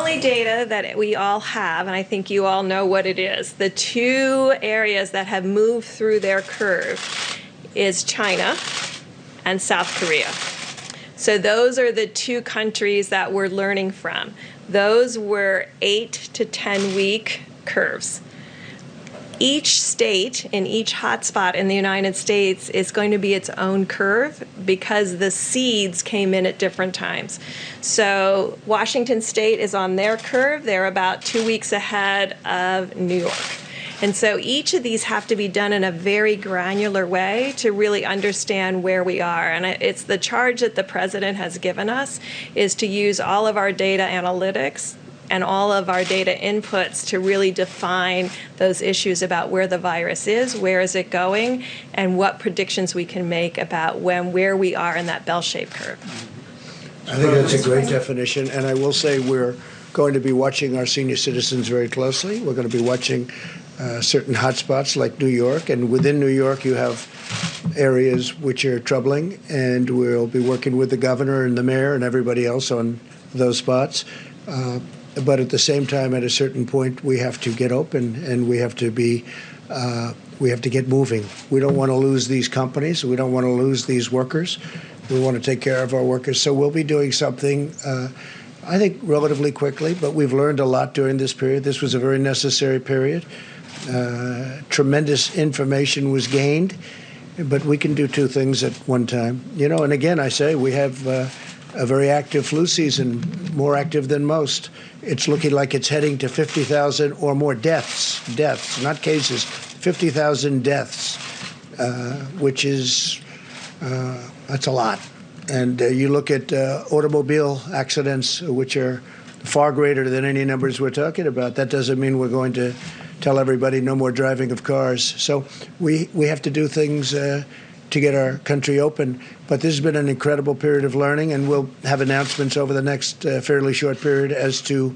only data that we all have, and I think you all know what it is, the two areas that have moved through their curve is China and South Korea. So those are the two countries that we're learning from. Those were 8 to 10 week curves. Each state in each hotspot in the United States is going to be its own curve because the seeds came in at different times. So Washington State is on their curve. They're about 2 weeks ahead of New York. And so each of these have to be done in a very granular way to really understand where we are. And it's the charge that the president has given us is to use all of our data analytics and all of our data inputs to really define those issues about where the virus is, where is it going, and what predictions we can make about where we are in that bell-shaped curve. I think that's a great definition, and I will say we're going to be watching our senior citizens very closely. We're going to be watching certain hotspots like New York, and within New York you have areas which are troubling, and we'll be working with the governor and the mayor and everybody else on those spots. But at the same time, at a certain point, we have to get open and we have to get moving. We don't want to lose these companies. We don't want to lose these workers. We want to take care of our workers. So we'll be doing something, I think, relatively quickly, but we've learned a lot during this period. This was a very necessary period. Tremendous information was gained, but we can do two things at one time. You know, and again, I say we have a very active flu season, more active than most. It's looking like it's heading to 50,000 or more deaths, not cases, 50,000 deaths, which is, that's a lot. And you look at automobile accidents, which are far greater than any numbers we're talking about. That doesn't mean we're going to tell everybody no more driving of cars. So we have to do things to get our country open. But this has been an incredible period of learning, and we'll have announcements over the next fairly short period as to